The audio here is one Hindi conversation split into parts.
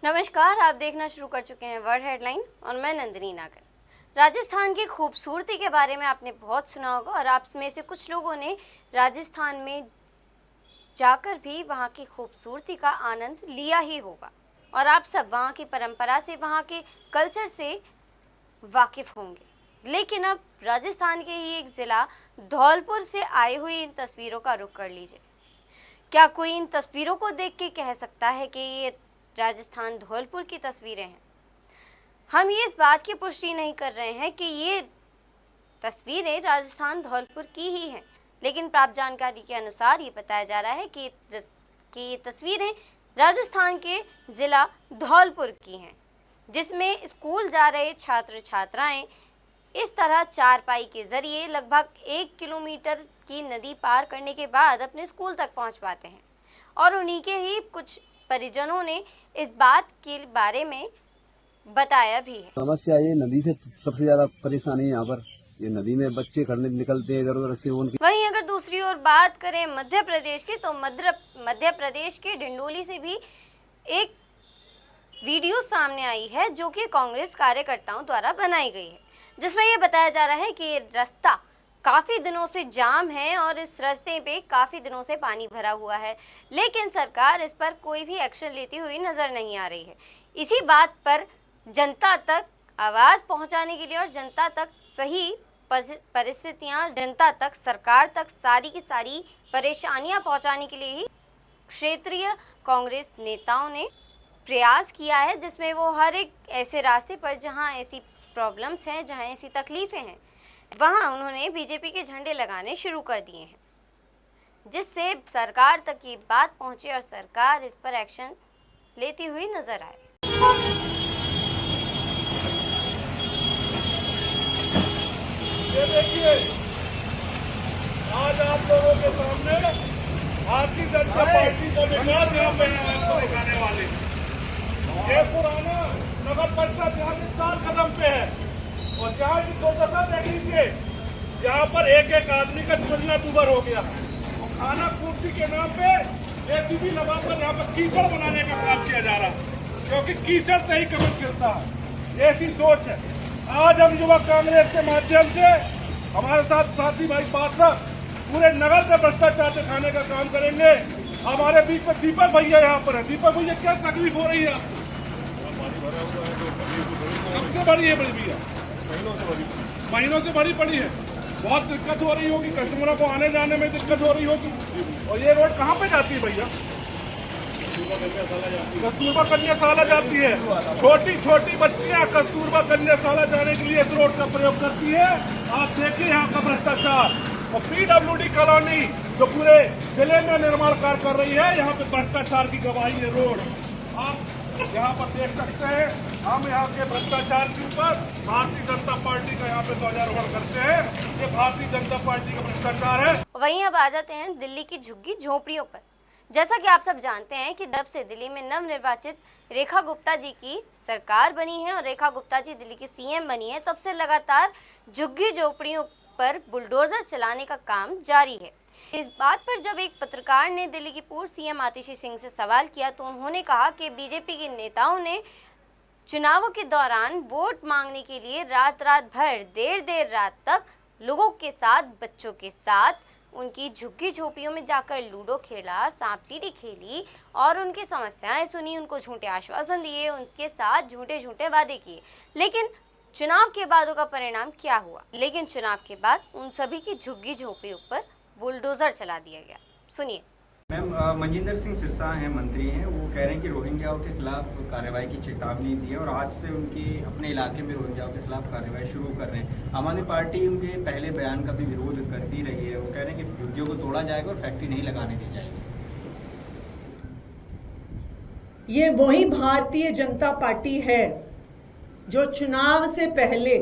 नमस्कार, आप देखना शुरू कर चुके हैं वर्ल्ड हेडलाइन और मैं नंदिनी नागर। राजस्थान की खूबसूरती के बारे में आपने बहुत सुना होगा और आप में से कुछ लोगों ने राजस्थान में जाकर भी वहां की खूबसूरती का आनंद लिया ही होगा और आप सब वहां की परंपरा से, वहां के कल्चर से वाकिफ होंगे। लेकिन अब राजस्थान के ही एक जिला धौलपुर से आई हुई इन तस्वीरों का रुख कर लीजिए। क्या कोई इन तस्वीरों को देख के कह सकता है कि ये राजस्थान धौलपुर की तस्वीरें हैं? हम ये इस बात की पुष्टि नहीं कर रहे हैं कि ये तस्वीरें राजस्थान धौलपुर की ही हैं, लेकिन प्राप्त जानकारी के अनुसार ये बताया जा रहा है कि ये तस्वीरें राजस्थान के ज़िला धौलपुर की हैं, जिसमें स्कूल जा रहे छात्र छात्राएं इस तरह चारपाई के जरिए लगभग 1 किलोमीटर की नदी पार करने के बाद अपने स्कूल तक पहुंच पाते हैं और उन्हीं के ही कुछ परिजनों ने इस बात के बारे में बताया भी है। समस्या ये नदी से सबसे ज्यादा परेशानी है यहाँ पर। ये नदी में बच्चे खड़ने निकलते हैं इधर उधर से उनकी। वहीं अगर दूसरी ओर बात करें मध्य प्रदेश की, तो मध्य प्रदेश के डिंडोली से भी एक वीडियो सामने आई है जो कि कांग्रेस कार्यकर्ताओं द्वारा बनाई गई है, जिसमें ये बताया जा रहा है कि ये रास्ता काफ़ी दिनों से जाम है और इस रास्ते पे काफ़ी दिनों से पानी भरा हुआ है, लेकिन सरकार इस पर कोई भी एक्शन लेती हुई नज़र नहीं आ रही है। इसी बात पर जनता तक आवाज़ पहुंचाने के लिए और जनता तक सही परिस्थितियां, जनता तक, सरकार तक सारी की सारी परेशानियां पहुंचाने के लिए ही क्षेत्रीय कांग्रेस नेताओं ने प्रयास किया है, जिसमें वो हर एक ऐसे रास्ते पर जहां ऐसी प्रॉब्लम्स हैं, जहां ऐसी तकलीफ़ें हैं, वहां उन्होंने बीजेपी के झंडे लगाने शुरू कर दिए हैं, जिससे सरकार तक ये बात पहुंचे और सरकार इस पर एक्शन लेती हुई नजर आए। ये देखिए, आज आप लोगों के सामने भारतीय जनता पार्टी का विकास यहाँ पे आपको दिखाने वाले। ये पुराना नगर परिषद यहाँ से 4 कदम पे है और यहाँ की दुर्दशा देख लीजिए। यहाँ पर एक एक आदमी का चुनना दुबर हो गया और खाना पूर्ति के नाम पे जेसीबी लगाकर यहाँ पर कीचड़ बनाने का काम किया जा रहा है, क्योंकि कीचड़ से ही कमर गिरता है। ऐसी सोच है। आज हम युवा कांग्रेस के माध्यम से हमारे साथ साथी भाई पार्षद पूरे नगर से भ्रष्टाचार दिखाने का काम करेंगे। हमारे बीच में दीपक भैया यहाँ पर है। दीपक भैया, क्या तकलीफ हो रही है आपको? सबसे बड़ी है बड़ी भैया, महीनों से बड़ी पड़ी है। बहुत दिक्कत हो रही होगी, कस्टमरों को आने जाने में दिक्कत हो रही होगी। और ये रोड कहाँ पे जाती है भैया? कस्तूरबा कन्याशाला जाती है। छोटी छोटी बच्चियां कस्तूरबा कन्याशाला जाने के लिए इस रोड का प्रयोग करती है। आप देखिए यहाँ का भ्रष्टाचार। और PWD कॉलोनी जो पूरे जिले में निर्माण कार्य कर रही है, यहाँ पे भ्रष्टाचार की गवाही है रोड। आप यहाँ पर देख सकते हैं। हम यहाँ के भ्रष्टाचार के ऊपर भारतीय जनता पार्टी का यहाँ पे ध्वजारोहण करते हैं। ये भारतीय जनता पार्टी का भ्रष्टाचार है। वहीं अब आ जाते हैं दिल्ली की झुग्गी झोपड़ियों पर। जैसा कि आप सब जानते हैं कि जब से दिल्ली में नवनिर्वाचित रेखा गुप्ता जी की सरकार बनी है और रेखा गुप्ता जी दिल्ली की CM बनी है, तब से लगातार झुग्गी झोपड़ियों पर बुलडोजर चलाने का काम जारी है। इस बात पर जब एक पत्रकार ने दिल्ली की पूर्व CM आतिशी सिंह से सवाल किया, तो उन्होंने कहा कि बीजेपी के नेताओं ने चुनावों के दौरान वोट मांगने के लिए रात भर देर रात तक लोगों के साथ, बच्चों के साथ उनकी झुग्गी झोपड़ियों में जाकर लूडो खेला, सांप सीढ़ी खेली और उनकी समस्याएं सुनी, उनको झूठे आश्वासन दिए, उनके साथ झूठे वादे किए। लेकिन चुनाव के बाद का परिणाम क्या हुआ? लेकिन चुनाव के बाद उन सभी की झुग्गी झोपड़ियों पर बुलडोजर चला दिया गया। सुनिए। मैम, मनजिंदर सिंह सिरसा हैं, मंत्री हैं। वो कह रहे हैं कि रोहिंग्याओं के खिलाफ कार्रवाई की चेतावनी दी है और आज से उनकी अपने इलाके में रोहिंग्याओं के खिलाफ कार्रवाई शुरू कर रहे हैं। आम आदमी पार्टी उनके पहले बयान का भी विरोध करती रही है। वो कह रहे हैं कि झुग्गियों को तोड़ा जाएगा और फैक्ट्री नहीं लगाने दी जाएगी। ये वही भारतीय जनता पार्टी है जो चुनाव से पहले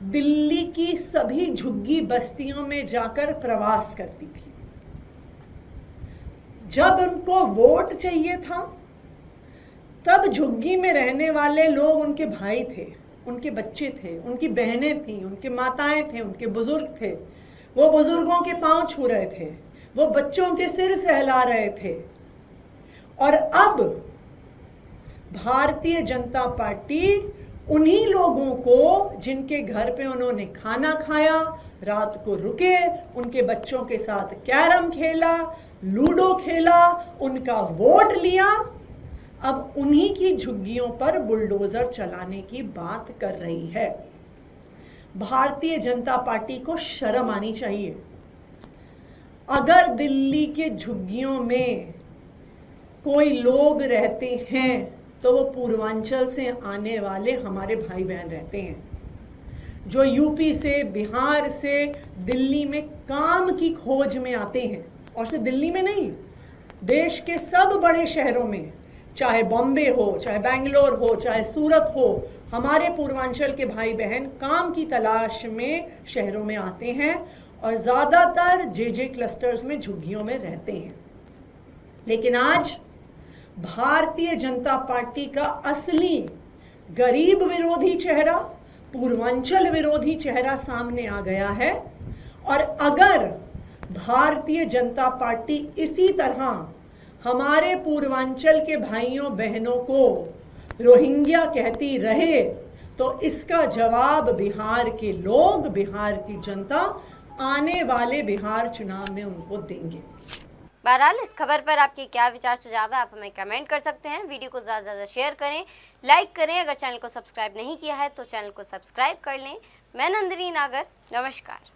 दिल्ली की सभी झुग्गी बस्तियों में जाकर प्रवास करती थी। जब उनको वोट चाहिए था, तब झुग्गी में रहने वाले लोग उनके भाई थे, उनके बच्चे थे, उनकी बहनें थीं, उनके माताएं थे, उनके बुजुर्ग थे। वो बुजुर्गों के पांव छू रहे थे, वो बच्चों के सिर सहला रहे थे। और अब भारतीय जनता पार्टी उन्हीं लोगों को जिनके घर पे उन्होंने खाना खाया, रात को रुके, उनके बच्चों के साथ कैरम खेला, लूडो खेला, उनका वोट लिया, अब उन्हीं की झुग्गियों पर बुलडोजर चलाने की बात कर रही है। भारतीय जनता पार्टी को शर्म आनी चाहिए। अगर दिल्ली के झुग्गियों में कोई लोग रहते हैं तो वो पूर्वांचल से आने वाले हमारे भाई बहन रहते हैं, जो यूपी से, बिहार से दिल्ली में काम की खोज में आते हैं। और सिर्फ दिल्ली में नहीं, देश के सब बड़े शहरों में, चाहे बॉम्बे हो, चाहे बेंगलोर हो, चाहे सूरत हो, हमारे पूर्वांचल के भाई बहन काम की तलाश में शहरों में आते हैं और ज़्यादातर जे क्लस्टर्स में झुग्गियों में रहते हैं। लेकिन आज भारतीय जनता पार्टी का असली गरीब विरोधी चेहरा, पूर्वांचल विरोधी चेहरा सामने आ गया है। और अगर भारतीय जनता पार्टी इसी तरह हमारे पूर्वांचल के भाइयों बहनों को रोहिंग्या कहती रहे तो इसका जवाब बिहार के लोग, बिहार की जनता आने वाले बिहार चुनाव में उनको देंगे। बहरहाल इस खबर पर आपके क्या विचार सुझाव है, आप हमें कमेंट कर सकते हैं। वीडियो को ज़्यादा से ज़्यादा शेयर करें, लाइक करें। अगर चैनल को सब्सक्राइब नहीं किया है तो चैनल को सब्सक्राइब कर लें। मैं नंदिनी नागर, नमस्कार।